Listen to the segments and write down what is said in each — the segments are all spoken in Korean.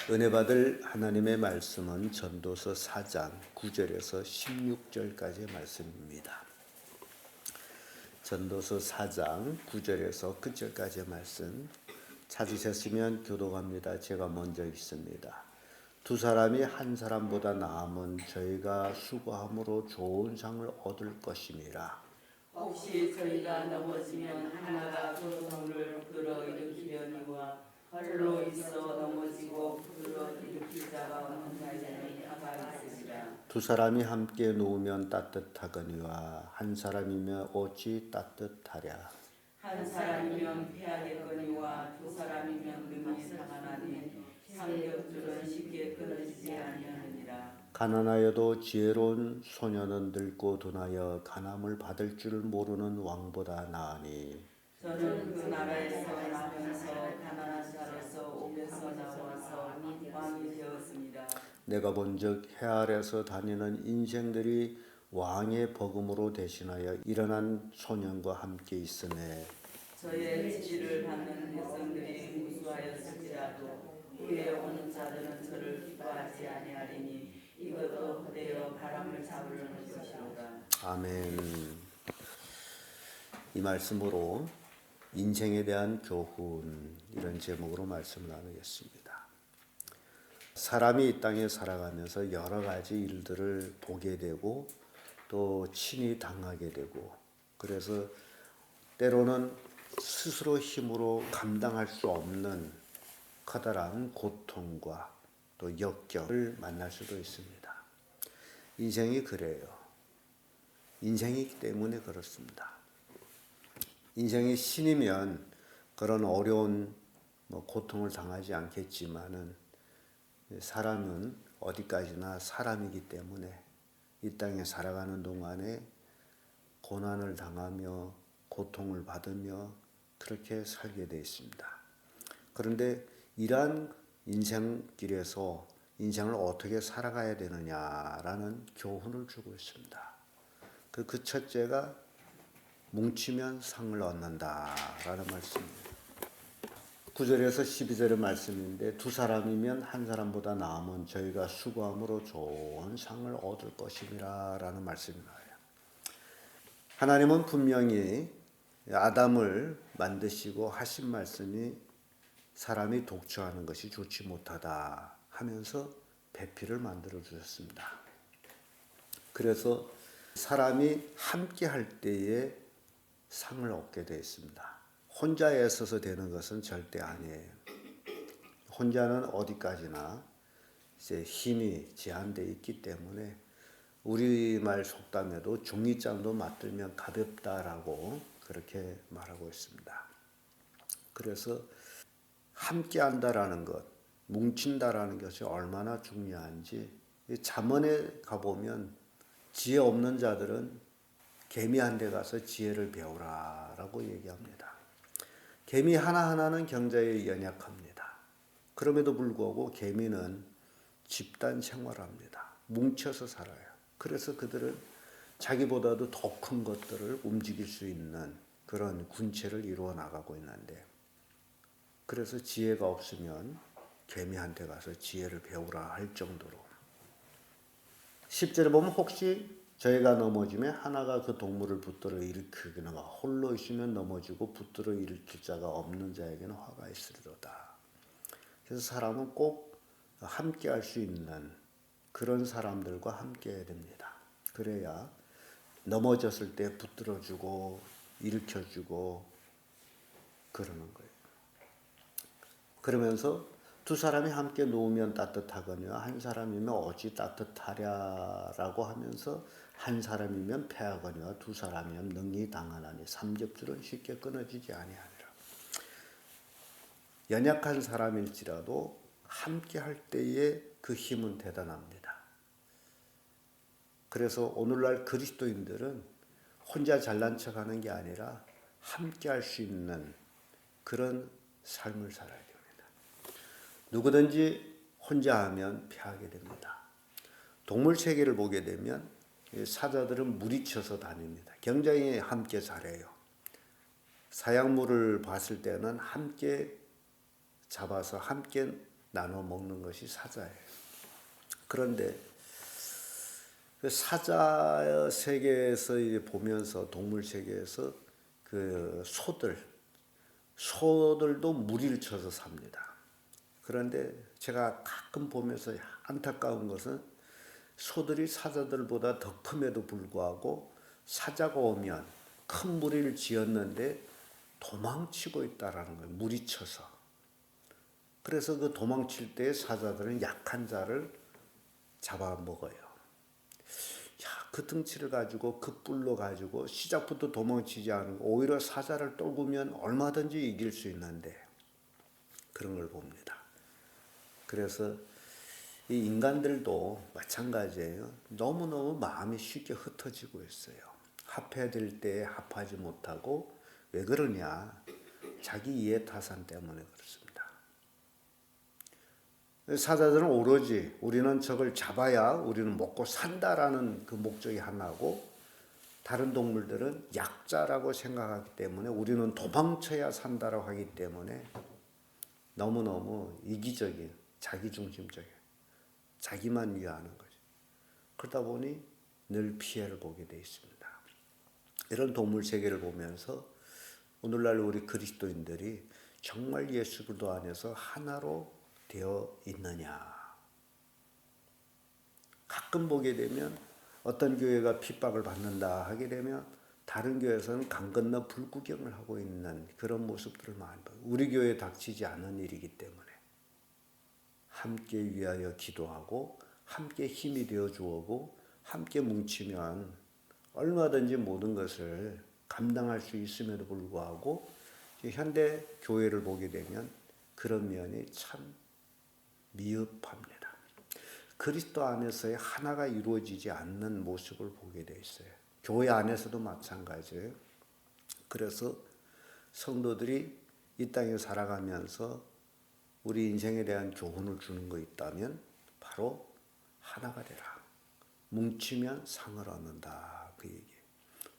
은혜 받을 하나님의 말씀은 전도서 4장 9절에서 16절까지의 말씀입니다. 전도서 4장 9절에서 끝절까지의 말씀 찾으셨으면 교독합니다. 제가 먼저 읽습니다. 두 사람이 한 사람보다 나으면 저희가 수고함으로 좋은 상을 얻을 것임이라. 혹시 저희가 넘어지면 하나가 그 동을 붙들어 일으키려니와 홀로 있어 넘어지고 붙들어 일으킬 자가 없는 자에는 화가 있으리라. 두 사람이 함께 누우면 따뜻하거니와 한 사람이면 어찌 따뜻하랴. 한 사람이면 패하겠거니와 두 사람이면 능히 상하나니 삼겹줄은 쉽게 끊어지지 아니하느니라. 가난하여도 지혜로운 소년은 늙고 둔하여 간암을 받을 줄 모르는 왕보다 나으니. 저는 그 나라에서 나면서 가난한 자로서 옥에서 나와서 왕이 되었습니다. 내가 본즉 해 아래서 다니는 인생들이 왕의 버금으로 대신하여 일어난 소년과 함께 있으매 저의 지지를 받는 백성들이 무수하였을지라도 후에 오는 자들은 저를 기뻐하지 아니하리니 이것도 헛되어 바람을 잡으려는 것이로다. 아멘. 이 말씀으로 인생에 대한 교훈 이런 제목으로 말씀을 나누겠습니다. 사람이 이 땅에 살아가면서 여러 가지 일들을 보게 되고 또 친히 당하게 되고 그래서 때로는 스스로 힘으로 감당할 수 없는 커다란 고통과 또 역경을 만날 수도 있습니다. 인생이 그래요. 인생이기 때문에 그렇습니다. 인생이 신이면 그런 어려운 고통을 당하지 않겠지만은 사람은 어디까지나 사람이기 때문에 이 땅에 살아가는 동안에 고난을 당하며 고통을 받으며 그렇게 살게 되어 있습니다. 그런데 이러한 인생길에서 인생을 어떻게 살아가야 되느냐라는 교훈을 주고 있습니다. 그 첫째가 뭉치면 상을 얻는다라는 말씀입니다. 9절에서 12절의 말씀인데 두 사람이면 한 사람보다 나으면 저희가 수고함으로 좋은 상을 얻을 것임이라 라는 말씀이 나와요. 하나님은 분명히 아담을 만드시고 하신 말씀이 사람이 독처하는 것이 좋지 못하다 하면서 배필을 만들어 주셨습니다. 그래서 사람이 함께 할 때에 상을 얻게 되어 있습니다. 혼자 애써서 되는 것은 절대 아니에요. 혼자는 어디까지나 이제 힘이 제한되어 있기 때문에 우리말 속담에도 종이장도 맞들면 가볍다라고 그렇게 말하고 있습니다. 그래서 함께 한다라는 것, 뭉친다라는 것이 얼마나 중요한지 잠언에 가보면 지혜 없는 자들은 개미 한 대 가서 지혜를 배우라라고 얘기합니다. 개미 하나하나는 경제에 연약합니다. 그럼에도 불구하고 개미는 집단 생활합니다. 뭉쳐서 살아요. 그래서 그들은 자기보다도 더 큰 것들을 움직일 수 있는 그런 군체를 이루어 나가고 있는데 그래서 지혜가 없으면 개미한테 가서 지혜를 배우라 할 정도로 10절에 보면 혹시 저희가 넘어지면 하나가 그 동물을 붙들어 일으키거나 홀로 있으면 넘어지고 붙들어 일으킬 자가 없는 자에게는 화가 있으리로다. 그래서 사람은 꼭 함께 할 수 있는 그런 사람들과 함께 해야 됩니다. 그래야 넘어졌을 때 붙들어주고 일으켜주고 그러는 거예요. 그러면서 두 사람이 함께 누우면 따뜻하거니와 한 사람이면 어찌 따뜻하랴라고 하면서 한 사람이면 패하거니와 두 사람이면 능히 당하나니 삼겹줄은 쉽게 끊어지지 아니하니라. 연약한 사람일지라도 함께 할 때의 그 힘은 대단합니다. 그래서 오늘날 그리스도인들은 혼자 잘난 척하는 게 아니라 함께 할 수 있는 그런 삶을 살아야 됩니다. 누구든지 혼자 하면 패하게 됩니다. 동물 세계를 보게 되면 사자들은 무리쳐서 다닙니다. 굉장히 함께 잘해요. 사약물을 봤을 때는 함께 잡아서 함께 나눠 먹는 것이 사자예요. 그런데 그 사자 세계에서 이제 보면서 동물 세계에서 그 소들도 무리를 쳐서 삽니다. 그런데 제가 가끔 보면서 안타까운 것은 소들이 사자들보다 더 큼에도 불구하고 사자가 오면 큰 무리를 지었는데 도망치고 있다라는 거예요. 무리쳐서. 그래서 그 도망칠 때 사자들은 약한 자를 잡아먹어요. 그 등치를 가지고 그 뿔로 가지고 시작부터 도망치지 않고 오히려 사자를 떨구면 얼마든지 이길 수 있는데 그런 걸 봅니다. 그래서 이 인간들도 마찬가지예요. 너무너무 마음이 쉽게 흩어지고 있어요. 합해야 될 때 합하지 못하고 왜 그러냐? 자기 이해타산 때문에 그렇습니다. 사자들은 오로지 우리는 저걸 잡아야 우리는 먹고 산다라는 그 목적이 하나고 다른 동물들은 약자라고 생각하기 때문에 우리는 도망쳐야 산다라고 하기 때문에 너무너무 이기적인 자기중심적인 자기만 위하는 거죠. 그러다 보니 늘 피해를 보게 돼 있습니다. 이런 동물 세계를 보면서 오늘날 우리 그리스도인들이 정말 예수 그리스도 안에서 하나로 되어 있느냐. 가끔 보게 되면 어떤 교회가 핍박을 받는다 하게 되면 다른 교회에서는 강 건너 불구경을 하고 있는 그런 모습들을 많이 봐요. 우리 교회에 닥치지 않은 일이기 때문에 함께 위하여 기도하고 함께 힘이 되어 주고 함께 뭉치면 얼마든지 모든 것을 감당할 수 있음에도 불구하고 현대 교회를 보게 되면 그런 면이 참 미흡합니다. 그리스도 안에서의 하나가 이루어지지 않는 모습을 보게 돼 있어요. 교회 안에서도 마찬가지예요. 그래서 성도들이 이 땅에 살아가면서 우리 인생에 대한 교훈을 주는 거 있다면 바로 하나가 되라. 뭉치면 상을 얻는다. 그 얘기.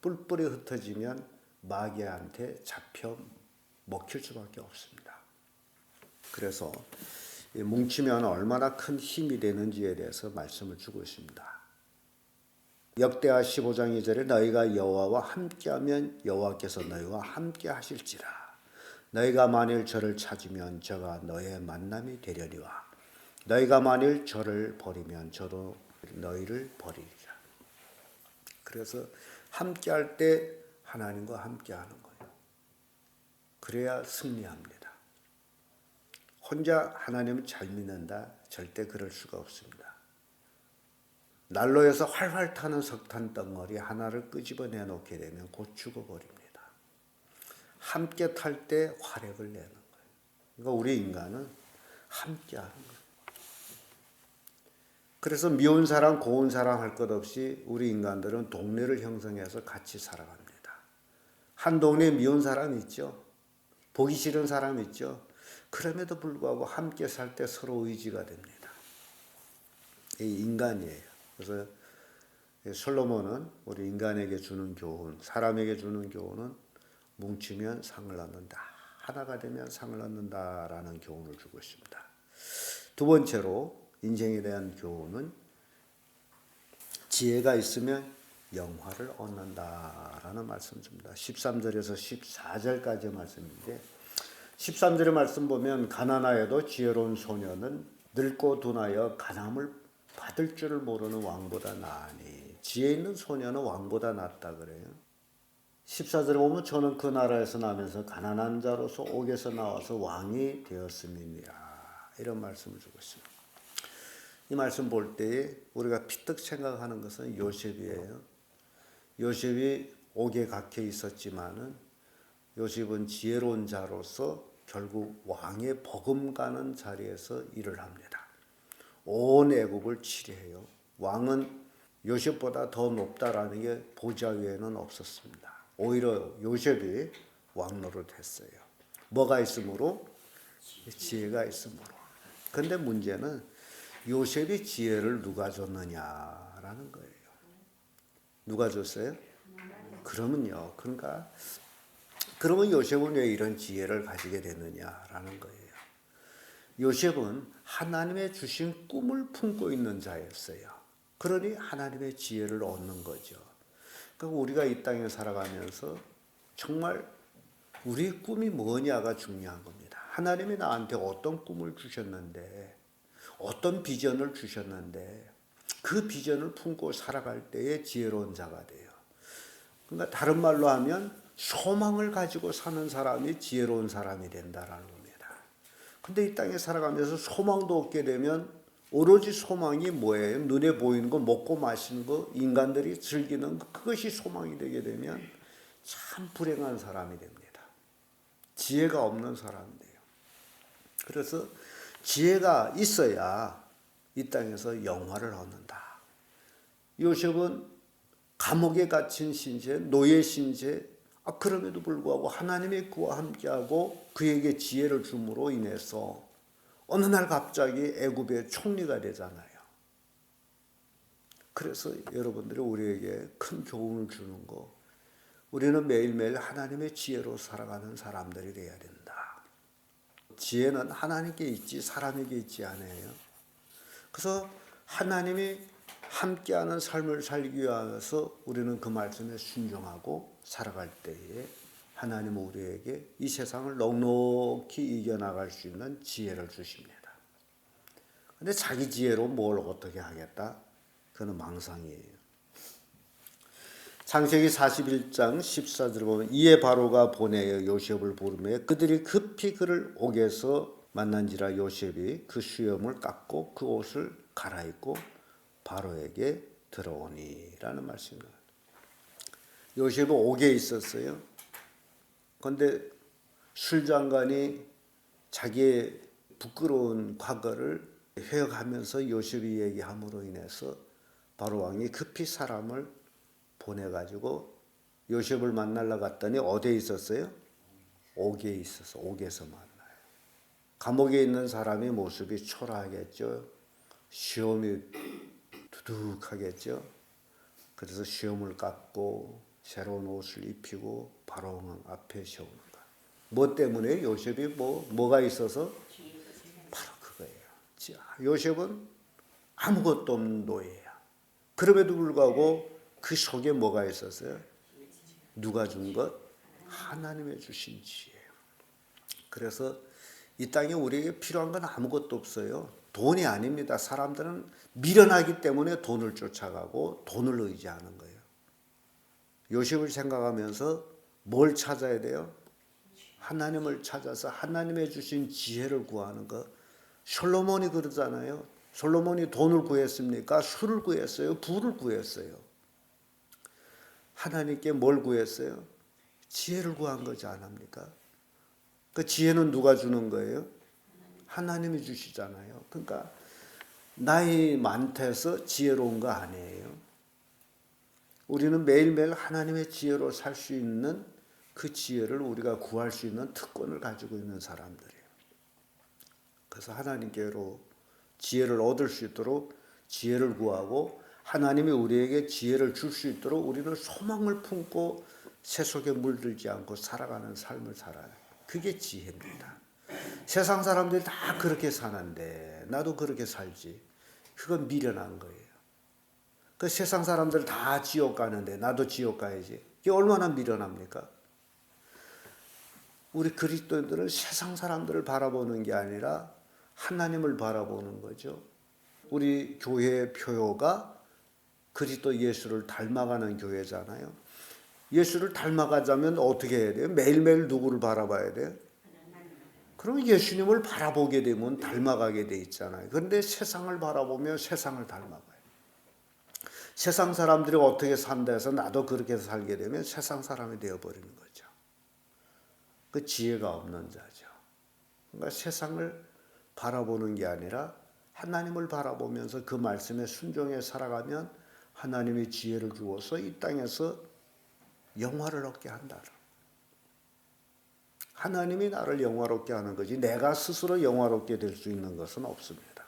뿔뿔이 흩어지면 마귀한테 잡혀 먹힐 수밖에 없습니다. 그래서 뭉치면 얼마나 큰 힘이 되는지에 대해서 말씀을 주고 있습니다. 역대하 15장 2절에 너희가 여호와와 함께하면 여호와께서 너희와 함께 하실지라. 너희가 만일 저를 찾으면 저가 너의 만남이 되려니와 너희가 만일 저를 버리면 저도 너희를 버리리라. 그래서 함께할 때 하나님과 함께하는 거예요. 그래야 승리합니다. 혼자 하나님을 잘 믿는다? 절대 그럴 수가 없습니다. 난로에서 활활 타는 석탄 덩어리 하나를 끄집어내 놓게 되면 곧 죽어버립니다. 함께 탈 때 화력을 내는 거예요. 그러니까 우리 인간은 함께 하는 거예요. 그래서 미운 사람, 고운 사람 할 것 없이 우리 인간들은 동네를 형성해서 같이 살아갑니다. 한 동네에 미운 사람 있죠. 보기 싫은 사람 있죠. 그럼에도 불구하고 함께 살 때 서로 의지가 됩니다. 이 인간이에요. 그래서 솔로몬은 우리 인간에게 주는 교훈, 사람에게 주는 교훈은 뭉치면 상을 얻는다. 하나가 되면 상을 얻는다라는 교훈을 주고 있습니다. 두 번째로 인생에 대한 교훈은 지혜가 있으면 영화를 얻는다라는 말씀 줍니다. 13절에서 14절까지의 말씀인데 13절의 말씀 보면 가난하여도 지혜로운 소녀는 늙고 둔하여 가남을 받을 줄을 모르는 왕보다 나으니 지혜 있는 소녀는 왕보다 낫다 그래요. 14절에 보면 저는 그 나라에서 나면서 가난한 자로서 옥에서 나와서 왕이 되었음이니라 이런 말씀을 주고 있습니다. 이 말씀 볼 때에 우리가 피떡 생각하는 것은 요셉이에요. 요셉이 옥에 갇혀 있었지만은 요셉은 지혜로운 자로서 결국 왕의 버금가는 자리에서 일을 합니다. 온 애국을 치리해요. 왕은 요셉보다 더 높다라는 게 보좌 위에는 없었습니다. 오히려 요셉이 왕노릇 했어요. 뭐가 있으므로? 지혜가 있으므로. 그런데 문제는 요셉이 지혜를 누가 줬느냐라는 거예요. 누가 줬어요? 그러면요. 그러면 요셉은 왜 이런 지혜를 가지게 됐느냐라는 거예요. 요셉은 하나님의 주신 꿈을 품고 있는 자였어요. 그러니 하나님의 지혜를 얻는 거죠. 그러니까 우리가 이 땅에 살아가면서 정말 우리의 꿈이 뭐냐가 중요한 겁니다. 하나님이 나한테 어떤 꿈을 주셨는데, 어떤 비전을 주셨는데 그 비전을 품고 살아갈 때에 지혜로운 자가 돼요. 그러니까 다른 말로 하면 소망을 가지고 사는 사람이 지혜로운 사람이 된다라는 겁니다. 근데 이 땅에 살아가면서 소망도 없게 되면 오로지 소망이 뭐예요? 눈에 보이는 거, 먹고 마시는 거, 인간들이 즐기는 거, 그것이 소망이 되게 되면 참 불행한 사람이 됩니다. 지혜가 없는 사람이 돼요. 그래서 지혜가 있어야 이 땅에서 영화를 얻는다. 요셉은 감옥에 갇힌 신세, 노예 신세, 그럼에도 불구하고 하나님의 그와 함께하고 그에게 지혜를 줌으로 인해서 어느 날 갑자기 애굽의 총리가 되잖아요. 그래서 여러분들이 우리에게 큰 교훈을 주는 거, 우리는 매일매일 하나님의 지혜로 살아가는 사람들이 되어야 된다. 지혜는 하나님께 있지 사람에게 있지 않아요. 그래서 하나님이 함께하는 삶을 살기 위해서 우리는 그 말씀에 순종하고 살아갈 때에 하나님은 우리에게 이 세상을 넉넉히 이겨나갈 수 있는 지혜를 주십니다. 근데 자기 지혜로 뭘 어떻게 하겠다? 그건 망상이에요. 창세기 41장 14절을 보면 이에 바로가 보내어 요셉을 부르매 그들이 급히 그를 옥에서 만난지라 요셉이 그 수염을 깎고 그 옷을 갈아입고 바로에게 들어오니라는 말씀입니다. 요셉은 옥에 있었어요. 그런데 술장관이 자기의 부끄러운 과거를 회역하면서 요셉이 얘기함으로 인해서 바로 왕이 급히 사람을 보내가지고 요셉을 만나러 갔더니 어디에 있었어요? 옥에 있어서 옥에서 만나요. 감옥에 있는 사람의 모습이 초라하겠죠. 시험이 두둑하겠죠. 그래서 시험을 깎고 새로운 옷을 입히고 바로 앞에 세우는 거예요. 뭐 때문에? 요셉이 뭐가 있어서? 바로 그거예요. 요셉은 아무것도 없는 노예야. 그럼에도 불구하고 그 속에 뭐가 있었어요? 누가 준 것? 하나님의 주신 지혜예요. 그래서 이 땅에 우리에게 필요한 건 아무것도 없어요. 돈이 아닙니다. 사람들은 미련하기 때문에 돈을 쫓아가고 돈을 의지하는 거예요. 요셉을 생각하면서 뭘 찾아야 돼요? 하나님을 찾아서 하나님의 주신 지혜를 구하는 것. 솔로몬이 그러잖아요. 솔로몬이 돈을 구했습니까? 술을 구했어요? 부를 구했어요? 하나님께 뭘 구했어요? 지혜를 구한 거지 않습니까? 그 지혜는 누가 주는 거예요? 하나님이 주시잖아요. 그러니까 나이 많다해서 지혜로운 거 아니에요. 우리는 매일매일 하나님의 지혜로 살 수 있는 그 지혜를 우리가 구할 수 있는 특권을 가지고 있는 사람들이에요. 그래서 하나님께로 지혜를 얻을 수 있도록 지혜를 구하고 하나님이 우리에게 지혜를 줄 수 있도록 우리는 소망을 품고 세속에 물들지 않고 살아가는 삶을 살아요. 그게 지혜입니다. 세상 사람들이 다 그렇게 사는데 나도 그렇게 살지. 그건 미련한 거예요. 그 세상 사람들 다 지옥 가는데 나도 지옥 가야지. 이게 얼마나 미련합니까? 우리 그리스도인들은 세상 사람들을 바라보는 게 아니라 하나님을 바라보는 거죠. 우리 교회의 표요가 그리스도 예수를 닮아가는 교회잖아요. 예수를 닮아가자면 어떻게 해야 돼요? 매일매일 누구를 바라봐야 돼요? 그럼 예수님을 바라보게 되면 닮아가게 돼 있잖아요. 그런데 세상을 바라보며 세상을 닮아가요. 세상 사람들이 어떻게 산다 해서 나도 그렇게 살게 되면 세상 사람이 되어버리는 거죠. 그 지혜가 없는 자죠. 그러니까 세상을 바라보는 게 아니라 하나님을 바라보면서 그 말씀에 순종해 살아가면 하나님이 지혜를 주어서 이 땅에서 영화를 얻게 한다. 하나님이 나를 영화롭게 하는 거지 내가 스스로 영화롭게 될 수 있는 것은 없습니다.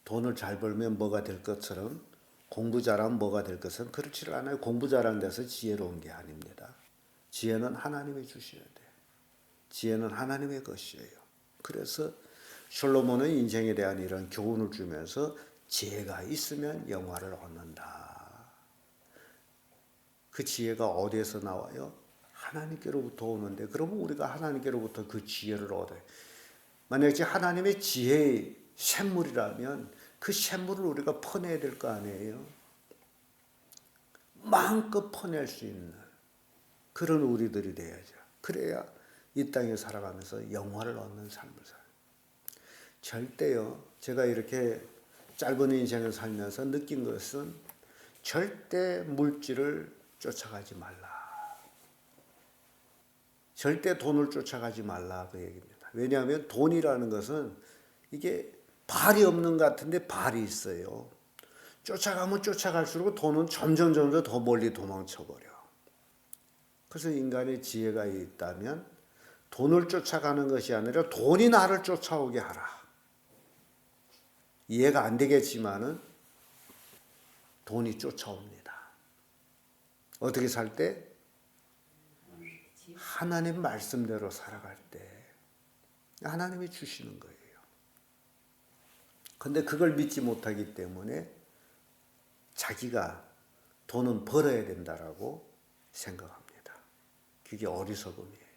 돈을 잘 벌면 뭐가 될 것처럼 공부 잘하면 뭐가 될 것은 그렇지 않아요. 공부 잘하는 데서 지혜로운 게 아닙니다. 지혜는 하나님이 주셔야 돼요. 지혜는 하나님의 것이에요. 그래서 솔로몬은 인생에 대한 이런 교훈을 주면서 지혜가 있으면 영화를 얻는다. 그 지혜가 어디에서 나와요? 하나님께로부터 오는데, 그러면 우리가 하나님께로부터 그 지혜를 얻어요. 만약에 하나님의 지혜의 샘물이라면 그 샘물을 우리가 퍼내야 될 거 아니에요. 마음껏 퍼낼 수 있는 그런 우리들이 돼야죠. 그래야 이 땅에 살아가면서 영화를 얻는 삶을 살아요. 절대요, 제가 이렇게 짧은 인생을 살면서 느낀 것은 절대 물질을 쫓아가지 말라. 절대 돈을 쫓아가지 말라, 그 얘기입니다. 왜냐하면 돈이라는 것은 이게 발이 없는 것 같은데 발이 있어요. 쫓아가면 쫓아갈수록 돈은 점점 더 멀리 도망쳐버려. 그래서 인간의 지혜가 있다면 돈을 쫓아가는 것이 아니라 돈이 나를 쫓아오게 하라. 이해가 안 되겠지만은 돈이 쫓아옵니다. 어떻게 살 때? 하나님 말씀대로 살아갈 때 하나님이 주시는 거예요. 근데 그걸 믿지 못하기 때문에 자기가 돈은 벌어야 된다라고 생각합니다. 그게 어리석음이에요.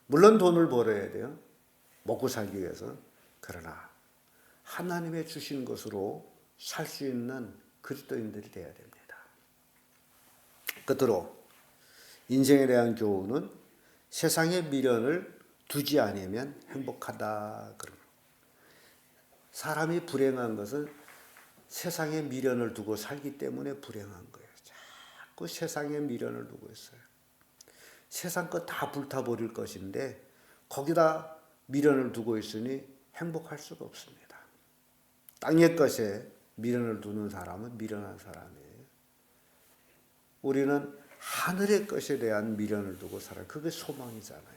물론 돈을 벌어야 돼요. 먹고 살기 위해서. 그러나 하나님의 주신 것으로 살 수 있는 그리스도인들이 되어야 됩니다. 끝으로 인생에 대한 교훈은 세상의 미련을 두지 않으면 행복하다. 그런 사람이 불행한 것은 세상의 미련을 두고 살기 때문에 불행한 거예요. 자꾸 세상의 미련을 두고 있어요. 세상 것 다 불타버릴 것인데 거기다 미련을 두고 있으니 행복할 수가 없습니다. 땅의 것에 미련을 두는 사람은 미련한 사람이에요. 우리는 하늘의 것에 대한 미련을 두고 살아요. 그게 소망이잖아요.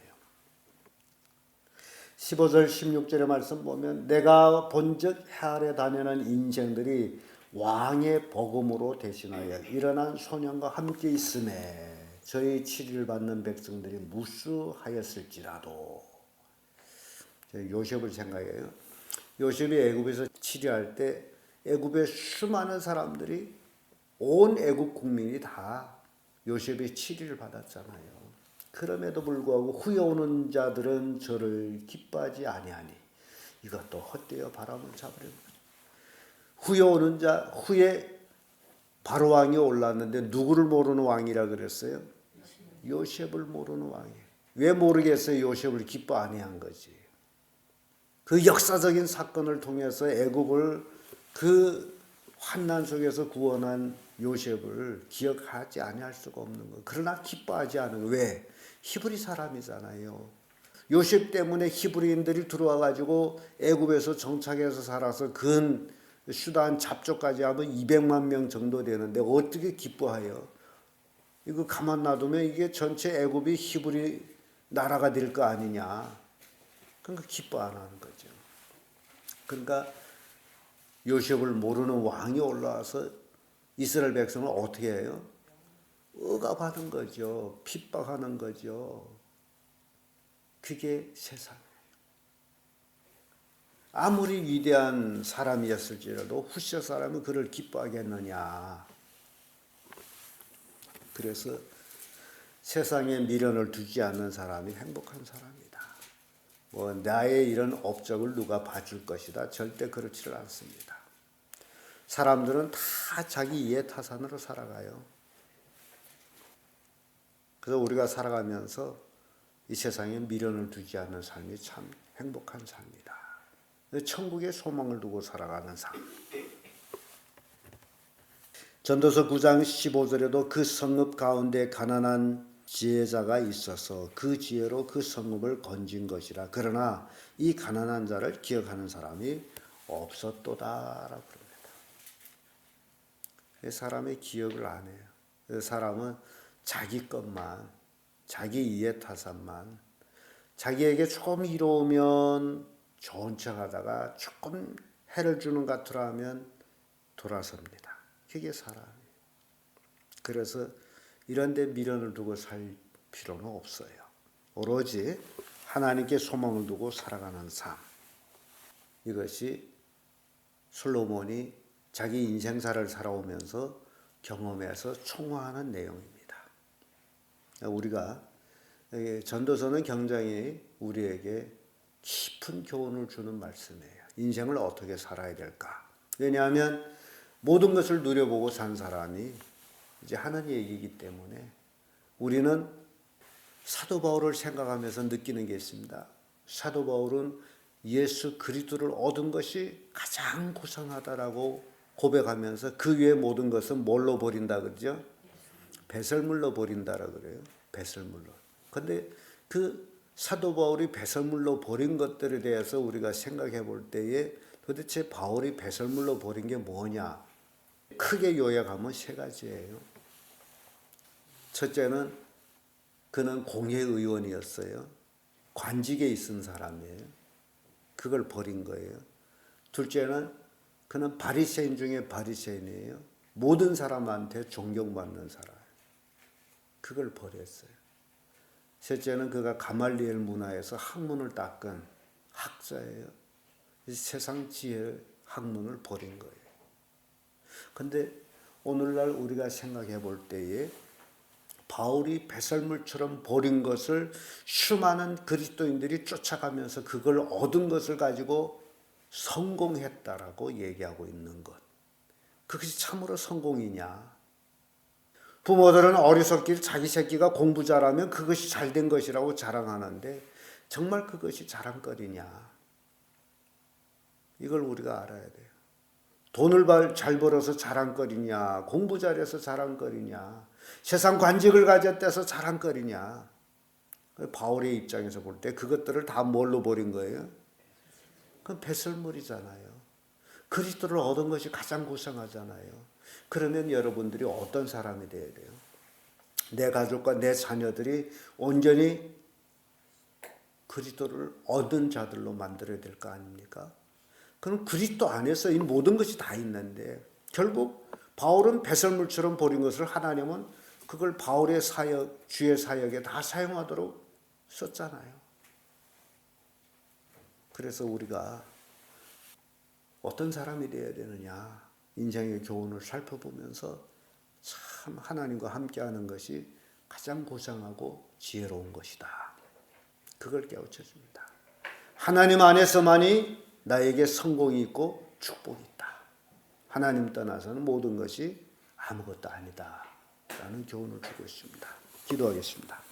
15절 16절의 말씀 보면 내가 본즉 해 아래 다니는 인생들이 왕의 복음으로 대신하여 일어난 소년과 함께 있음에 저희 치리를 받는 백성들이 무수하였을지라도. 요셉을 생각해요. 요셉이 애굽에서 치리할 때 애굽의 수많은 사람들이 온 애굽 국민이 다 요셉의 치리를 받았잖아요. 그럼에도 불구하고 후에 오는 자들은 저를 기뻐하지 아니하니 이것도 헛되어 바람을 잡으려는 거죠. 후에 오는 자, 후에 바로 왕이 올랐는데 누구를 모르는 왕이라 그랬어요? 요셉을 모르는 왕이에요. 왜 모르겠어요? 요셉을 기뻐 아니한 거지. 그 역사적인 사건을 통해서 애굽을 그 환난 속에서 구원한 요셉을 기억하지 아니할 수가 없는 거. 그러나 기뻐하지 않은 거. 왜? 히브리 사람이잖아요. 요셉 때문에 히브리인들이 들어와 가지고 애굽에서 정착해서 살아서 근 수단 잡초까지 하면 200만 명 정도 되는데 어떻게 기뻐해요? 이거 가만 놔두면 이게 전체 애굽이 히브리 나라가 될 거 아니냐. 그러니까 기뻐 안 하는 거죠. 그러니까 요셉을 모르는 왕이 올라와서 이스라엘 백성을 어떻게 해요? 억압하는 거죠. 핍박하는 거죠. 그게 세상이에요. 아무리 위대한 사람이었을지라도 후세 사람은 그를 기뻐하겠느냐. 그래서 세상에 미련을 두지 않는 사람이 행복한 사람이다. 뭐 나의 이런 업적을 누가 봐줄 것이다. 절대 그렇지를 않습니다. 사람들은 다 자기 이해 타산으로 살아가요. 그래서 우리가 살아가면서 이 세상에 미련을 두지 않는 삶이 참 행복한 삶이다. 천국에 소망을 두고 살아가는 삶. 전도서 9장 15절에도 그 성읍 가운데 가난한 지혜자가 있어서 그 지혜로 그 성읍을 건진 것이라. 그러나 이 가난한 자를 기억하는 사람이 없었도다라고 그럽니다. 사람의 기억을 안 해요. 사람은 자기 것만, 자기 이해 타산만, 자기에게 조금 이로우면 좋은 척하다가 조금 해를 주는 것 같으라 하면 돌아섭니다. 그게 사람이에요. 그래서 이런 데 미련을 두고 살 필요는 없어요. 오로지 하나님께 소망을 두고 살아가는 삶. 이것이 솔로몬이 자기 인생사를 살아오면서 경험해서 총화하는 내용입니다. 우리가 전도서는 굉장히 우리에게 깊은 교훈을 주는 말씀이에요. 인생을 어떻게 살아야 될까? 왜냐하면 모든 것을 누려보고 산 사람이 이제 하는 얘기이기 때문에 우리는 사도 바울을 생각하면서 느끼는 게 있습니다. 사도 바울은 예수 그리스도를 얻은 것이 가장 고상하다라고 고백하면서 그 위에 모든 것은 뭘로 버린다 그러죠? 배설물로 버린다라 그래요. 배설물로. 근데 그 사도 바울이 배설물로 버린 것들에 대해서 우리가 생각해 볼 때에 도대체 바울이 배설물로 버린 게 뭐냐? 크게 요약하면 세 가지예요. 첫째는 그는 공회의원이었어요. 관직에 있은 사람이에요. 그걸 버린 거예요. 둘째는 그는 바리새인 중에 바리새인이에요. 모든 사람한테 존경받는 사람. 그걸 버렸어요. 셋째는 그가 가말리엘 문화에서 학문을 닦은 학자예요. 세상 지혜 학문을 버린 거예요. 근데 오늘날 우리가 생각해 볼 때에 바울이 배설물처럼 버린 것을 수많은 그리스도인들이 쫓아가면서 그걸 얻은 것을 가지고 성공했다라고 얘기하고 있는 것. 그것이 참으로 성공이냐? 부모들은 어리석길 자기 새끼가 공부 잘하면 그것이 잘된 것이라고 자랑하는데 정말 그것이 자랑거리냐? 이걸 우리가 알아야 돼요. 돈을 잘 벌어서 자랑거리냐? 공부 잘해서 자랑거리냐? 세상 관직을 가졌대서 자랑거리냐? 바울의 입장에서 볼 때 그것들을 다 뭘로 버린 거예요? 그건 배설물이잖아요. 그리스도를 얻은 것이 가장 고상하잖아요. 그러면 여러분들이 어떤 사람이 되어야 돼요? 내 가족과 내 자녀들이 온전히 그리스도를 얻은 자들로 만들어야 될 거 아닙니까? 그럼 그리스도 안에서 이 모든 것이 다 있는데 결국 바울은 배설물처럼 버린 것을 하나님은 그걸 바울의 사역, 주의 사역에 다 사용하도록 썼잖아요. 그래서 우리가 어떤 사람이 되어야 되느냐, 인생의 교훈을 살펴보면서 참 하나님과 함께하는 것이 가장 고상하고 지혜로운 것이다. 그걸 깨우쳐 줍니다. 하나님 안에서만이 나에게 성공이 있고 축복이 있다. 하나님 떠나서는 모든 것이 아무것도 아니다 라는 교훈을 주고 있습니다. 기도하겠습니다.